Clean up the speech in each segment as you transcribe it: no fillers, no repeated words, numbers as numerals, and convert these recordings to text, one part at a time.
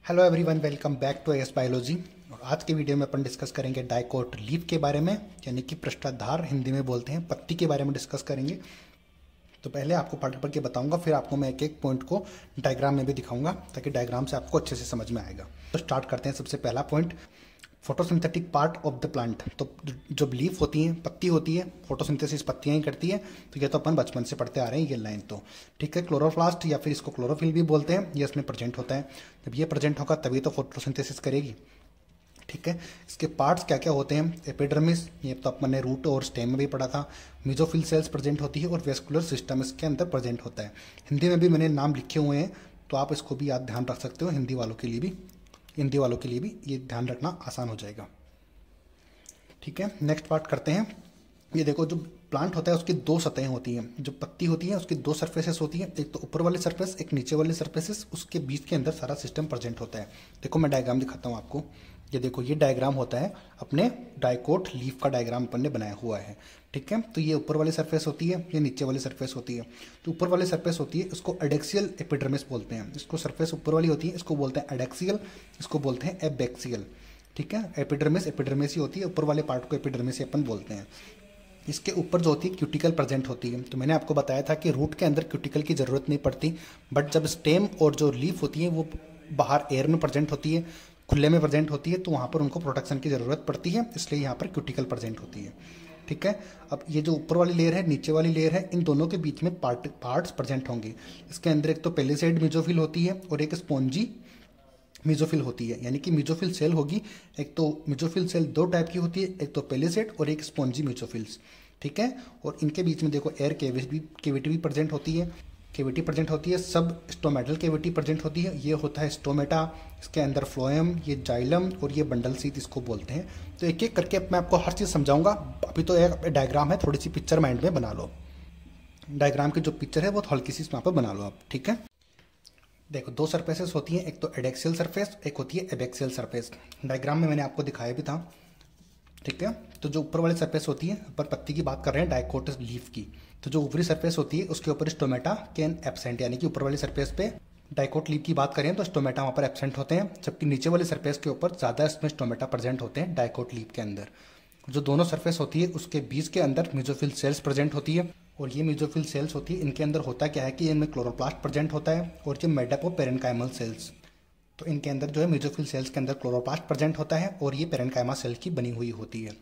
Hello everyone, welcome back to S biology. और आज के वीडियो में अपन डिस्कस करेंगे डाइकोट लीफ के बारे में, यानी कि पृष्ठाधार हिंदी में बोलते हैं, पत्ती के बारे में डिस्कस करेंगे। तो पहले आपको पढ़ के बताऊंगा, फिर आपको मैं एक एक पॉइंट को डायग्राम में भी दिखाऊंगा ताकि डायग्राम से आपको अच्छे से समझ में आएगा। तो स्टार्ट करते हैं। सबसे पहला point, photosynthetic part of the plant. तो जो लीफ होती है, पत्ती होती है, फोटोसिंथेसिस पत्तियां ही करती है। तो ये तो अपन बचपन से पढ़ते आ रहे हैं ये लाइन। तो ठीक है, क्लोरोप्लास्ट या फिर इसको क्लोरोफिल भी बोलते हैं, ये इसमें प्रेजेंट होता है। जब ये प्रेजेंट होगा तभी तो फोटोसिंथेसिस करेगी। ठीक है, इसके पार्ट्स क्या क्या होते हैं? एपिडर्मिस, ये तो अपन ने रूट और स्टेम में भी पढ़ा था। मेसोफिल सेल्स प्रेजेंट होती है और वेस्कुलर सिस्टम इसके अंदर प्रेजेंट होता है। हिंदी में भी मैंने नाम लिखे हुए हैं, तो आप इसको भी याद ध्यान रख सकते हो। हिंदी वालों के लिए भी ये ध्यान रखना आसान हो जाएगा। ठीक है, नेक्स्ट पार्ट करते हैं। ये देखो, जो प्लांट होता है उसकी दो सतहें होती हैं। जो पत्ती होती है उसकी दो सरफेसेस होती हैं, एक तो ऊपर वाली सरफेस, एक नीचे वाली सरफेसेस, उसके बीच के अंदर सारा सिस्टम प्रेजेंट होता है। देखो मैं डायग्राम दिखाता हूँ आपको। ये देखो, ये डायग्राम होता है अपने डाइकोट लीफ का डायग्राम अपन ने बनाया हुआ है। ठीक है, तो ये ऊपर वाली सरफेस होती है, ये नीचे वाली सरफेस होती है। तो ऊपर वाली सरफेस होती है उसको एडेक्सियल एपिडर्मिस बोलते हैं। इसको सरफेस ऊपर वाली होती है, इसको बोलते हैं एडेक्सियल, इसको बोलते हैं एबैक्सियल। ठीक है, एपिडर्मिस ही होती है, ऊपर वाले पार्ट को एपिडर्मिस ही अपन बोलते हैं। इसके ऊपर जो होती है क्यूटिकल प्रेजेंट होती है। तो मैंने आपको बताया था कि रूट के अंदर क्यूटिकल की ज़रूरत नहीं पड़ती, बट जब स्टेम और जो लीफ होती है वो बाहर एयर में प्रेजेंट होती है, खुले में प्रेजेंट होती है, तो वहाँ पर उनको प्रोटेक्शन की ज़रूरत पड़ती है, इसलिए यहाँ पर क्यूटिकल प्रेजेंट होती है। ठीक है, अब ये जो ऊपर वाली लेयर है, नीचे वाली लेयर है, इन दोनों के बीच में पार्ट्स प्रेजेंट होंगे। इसके अंदर एक तो पेलिसेड मेसोफिल होती है और एक स्पॉन्जी मेसोफिल होती है, यानी कि मेसोफिल सेल होगी। एक तो मेसोफिल सेल दो टाइप की होती है, एक तो पेलिसेड और एक स्पॉन्जी मेसोफिल्स। ठीक है, और इनके बीच में देखो एयर केविटी भी प्रेजेंट होती है, सब स्टोमेटल केविटी प्रेजेंट होती है। ये होता है स्टोमेटा, इसके अंदर फ्लोएम, ये जाइलम और ये बंडल सीथ इसको बोलते हैं। तो एक एक करके मैं आपको हर चीज़ समझाऊंगा। अभी तो एक डायग्राम है, थोड़ी सी पिक्चर माइंड में बना लो। डायग्राम की जो पिक्चर है वो हल्की सी यहाँ पर बना लो आप। ठीक है, देखो दो सरफेसेस होती हैं, एक तो एडेक्सियल सरफेस, एक होती है एबैक्सियल सरफेस। डायग्राम में मैंने आपको दिखाया भी था। ठीक है, तो जो ऊपर वाली सरफेस होती है, ऊपर पत्ती की बात कर रहे हैं, डाइकोटस लीफ की, तो जो ऊपरी सरफेस होती है उसके ऊपर स्टोमेटा कैन एब्सेंट, यानी कि ऊपर वाली सरफेस पे डाइकोट लीफ की बात करें तो स्टोमेटा वहाँ पर एब्सेंट होते हैं, जबकि नीचे वाली सरफेस के ऊपर ज़्यादा इसमें स्टोमेटा प्रेजेंट होते हैं डाइकोट लीफ के अंदर। जो दोनों सरफेस होती है उसके बीच के अंदर मेसोफिल सेल्स प्रेजेंट होती है, और ये मेसोफिल सेल्स होती है, इनके अंदर होता क्या है कि इनमें क्लोरोप्लास्ट प्रेजेंट होता है और ये मेडअप ऑफ पेरेन्काइमल सेल्स। तो इनके अंदर जो है मेसोफिल सेल्स के अंदर क्लोरोप्लास्ट प्रेजेंट होता है और ये पेरेन्काइमा सेल की बनी हुई होती है।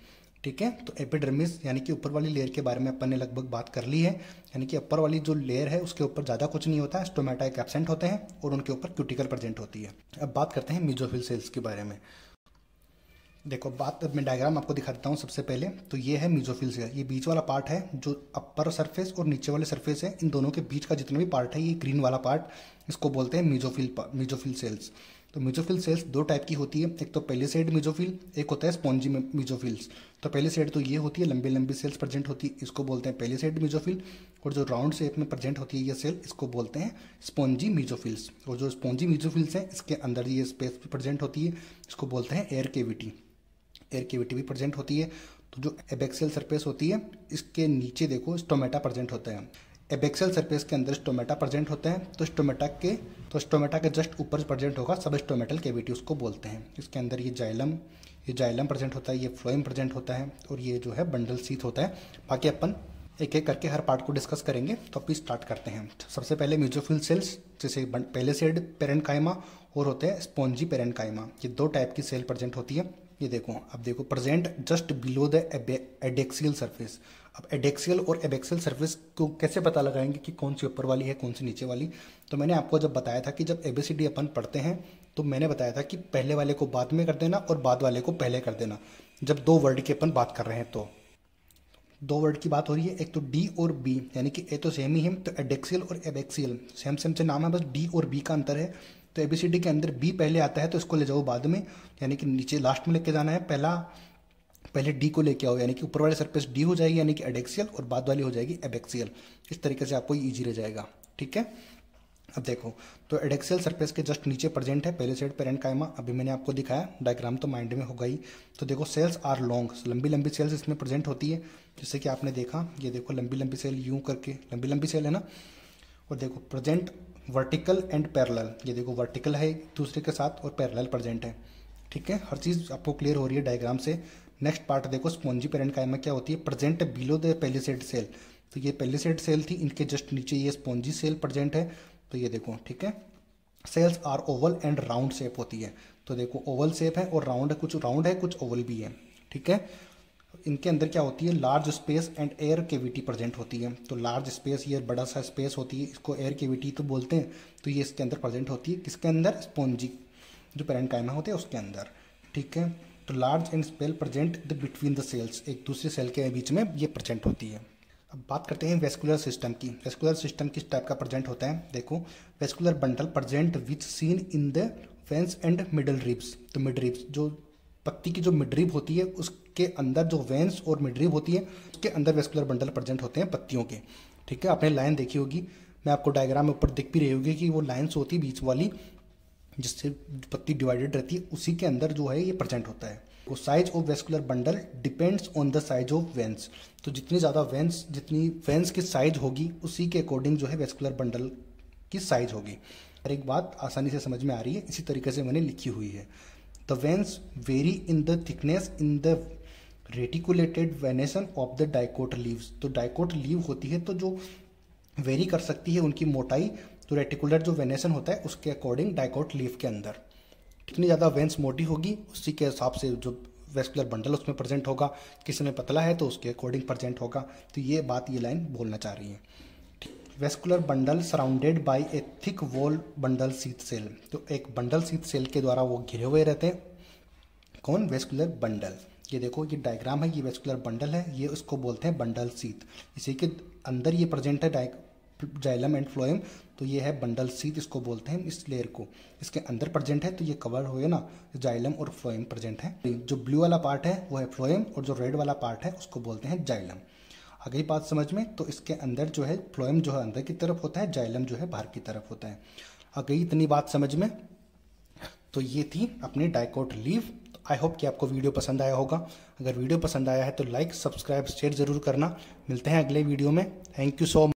ठीक है, तो एपिडर्मिस यानी कि ऊपर वाली लेयर के बारे में अपन ने लगभग बात कर ली है, यानी कि ऊपर वाली जो लेयर है उसके ऊपर ज़्यादा कुछ नहीं होता है, स्टोमेटा एक एब्सेंट होते हैं और उनके ऊपर क्यूटिकल प्रेजेंट होती है। अब बात करते हैं मेसोफिल सेल्स के बारे में। देखो मैं डायग्राम आपको दिखा देता हूँ। सबसे पहले तो ये है मेसोफिल सेल, ये बीच वाला पार्ट है जो अपर सरफेस और नीचे वाले सरफेस है, इन दोनों के बीच का जितना भी पार्ट है, ये ग्रीन वाला पार्ट, इसको बोलते हैं मेसोफिल सेल्स। तो मेसोफिल सेल्स दो टाइप की होती है, एक तो पेलिसेड मेसोफिल, एक होता है स्पॉन्जी मेसोफिल्स। तो पेलिसेड तो ये होती है, लंबी लंबी सेल्स प्रेजेंट होती है, इसको बोलते हैं पेलिसेड मेसोफिल। और जो राउंड शेप में प्रेजेंट होती है ये सेल, इसको बोलते हैं स्पॉन्जी मेसोफिल्स। और जो स्पॉन्जी मेसोफिल्स हैं इसके अंदर ये स्पेस प्रेजेंट होती है, इसको बोलते हैं एयर केविटी भी प्रेजेंट होती है। तो जो एबैक्सियल सरफेस होती है इसके नीचे देखो स्टोमेटा प्रेजेंट होता है। एबैक्सियल सरफेस के अंदर स्टोमेटा प्रेजेंट होता है, तो स्टोमेटा के जस्ट ऊपर प्रेजेंट होगा सब स्टोमेटल केविटी, उसको बोलते हैं। इसके अंदर ये जाइलम प्रेजेंट होता है, ये फ्लोएम प्रेजेंट होता है और ये जो है बंडल सीथ होता है। बाकी अपन एक एक करके हर पार्ट को डिस्कस करेंगे। तो अभी स्टार्ट करते हैं। सबसे पहले मेसोफिल सेल्स, जैसे पेलिसेड पेरेन्काइमा और होते हैं स्पॉन्जी पेरेन्काइमा, ये दो टाइप की सेल प्रेजेंट होती है। ये देखो, अब देखो present just below the adaxial surface. अब एडेक्सियल और एबैक्सियल सरफेस को कैसे पता लगाएंगे कि कौन सी ऊपर वाली है कौन सी नीचे वाली? तो मैंने आपको जब बताया था कि जब एबीसीडी अपन पढ़ते हैं तो मैंने बताया था कि पहले वाले को बाद में कर देना और बाद वाले को पहले कर देना, जब दो वर्ड की अपन बात कर रहे हैं। तो दो वर्ड की बात हो रही है, एक तो डी और बी, यानी कि ए तो सेम ही है, तो एडेक्सियल और एबैक्सियल सेम से नाम है, बस डी और बी का अंतर है। तो एबीसीडी के अंदर बी पहले आता है तो इसको ले जाओ बाद में, यानी कि नीचे लास्ट में लेके जाना है, पहले डी को लेके आओ, यानी कि ऊपर वाले सरफेस डी हो जाएगी यानी कि एडेक्सियल और बाद वाली हो जाएगी एबैक्सियल। इस तरीके से आपको ईजी रह जाएगा। ठीक है, अब देखो, तो एडेक्सियल सरफेस के जस्ट नीचे प्रेजेंट है पेलिसेड पेरेन्काइमा, अभी मैंने आपको दिखाया, डायग्राम तो माइंड में होगा ही। तो देखो सेल्स आर लॉन्ग, लंबी लंबी सेल्स इसमें प्रेजेंट होती है, जैसे कि आपने देखा, ये देखो लंबी लंबी सेल यूं करके लंबी लंबी सेल है ना। और देखो प्रेजेंट वर्टिकल एंड पैरेलल, ये देखो वर्टिकल है एक दूसरे के साथ और पैरेलल प्रेजेंट है। ठीक है, हर चीज़ आपको क्लियर हो रही है डायग्राम से। नेक्स्ट पार्ट देखो, स्पॉन्जी पेरेन्काइमा क्या होती है, present below the palisade cell. तो ये पेलिसेड सेल थी, इनके जस्ट नीचे ये स्पॉन्जी सेल प्रेजेंट है। तो ये देखो, ठीक है, cells are oval and round shape होती है। तो देखो ओवल शेप है और राउंड है, कुछ राउंड है कुछ ओवल भी है। ठीक है, इनके अंदर क्या होती है, large space and air cavity present होती है। तो लार्ज स्पेस, ये बड़ा सा स्पेस होती है, इसको एयर केविटी तो बोलते हैं। तो ये इसके अंदर प्रेजेंट होती है, किसके अंदर, स्पॉन्जी जो पेरेन्काइमा होते हैं उसके अंदर। ठीक है, तो large and space present the between the cells, एक दूसरे सेल के बीच में ये प्रेजेंट होती है। अब बात करते हैं वेस्कुलर सिस्टम की। वेस्कुलर सिस्टम किस टाइप का प्रेजेंट होता है, देखो vascular bundle present which seen in the veins and middle ribs. तो मिड रिब्स, जो पत्ती की जो मिडरिब होती है उसके अंदर जो वेंस और मिडरिब होती है उसके अंदर वेस्कुलर बंडल प्रेजेंट होते हैं पत्तियों के। ठीक है, आपने लाइन देखी होगी, मैं आपको डायग्राम में ऊपर दिख भी रही होगी कि वो लाइन्स होती है बीच वाली, जिससे पत्ती डिवाइडेड रहती है, उसी के अंदर जो है ये प्रेजेंट होता है। वो size of vascular bundle depends on the size of veins. तो जितनी ज़्यादा वेंस, जितनी वेंस की साइज होगी उसी के अकॉर्डिंग जो है वेस्कुलर बंडल की साइज होगी। और एक बात आसानी से समझ में आ रही है, इसी तरीके से मैंने लिखी हुई है। The veins vary in the thickness in the reticulated venation of the dicot leaves. तो डाइकोट लीव होती है तो जो वेरी कर सकती है उनकी मोटाई, तो रेटिकुलर जो वेनेसन होता है उसके अकॉर्डिंग डाइकोट लीव के अंदर कितनी ज़्यादा वेंस मोटी होगी उसी के हिसाब से जो वेस्कुलर बंडल उसमें प्रेजेंट होगा। किसी में पतला है तो उसके अकॉर्डिंग प्रेजेंट होगा। तो ये बात, ये लाइन बोलना चाह रही है। Vascular bundle surrounded by a thick wall bundle sheath cell. तो एक बंडल सीथ सेल के द्वारा वो घिरे हुए रहते हैं, कौन, वेस्कुलर बंडल। ये देखो ये डायग्राम है, ये वेस्कुलर बंडल है, ये उसको बोलते हैं बंडल सीथ। इसी के अंदर ये प्रेजेंट है जाइलम एंड फ्लोएम। तो ये है बंडल सीथ, इसको बोलते हैं इस लेयर को, इसके अंदर प्रेजेंट है। तो ये कवर हुए ना, जाइलम और फ्लोएम प्रेजेंट है। जो ब्लू वाला पार्ट है वो है फ्लोएम और जो रेड वाला पार्ट है उसको बोलते हैं जाइलम। आ गई बात समझ में। तो इसके अंदर जो है फ्लोएम जो है अंदर की तरफ होता है, जाइलम जो है बाहर की तरफ होता है। आ गई इतनी बात समझ में। तो ये थी अपनी डाइकोट लीव। आई होप कि आपको वीडियो पसंद आया होगा। अगर वीडियो पसंद आया है तो लाइक, सब्सक्राइब, शेयर जरूर करना। मिलते हैं अगले वीडियो में। Thank you so much.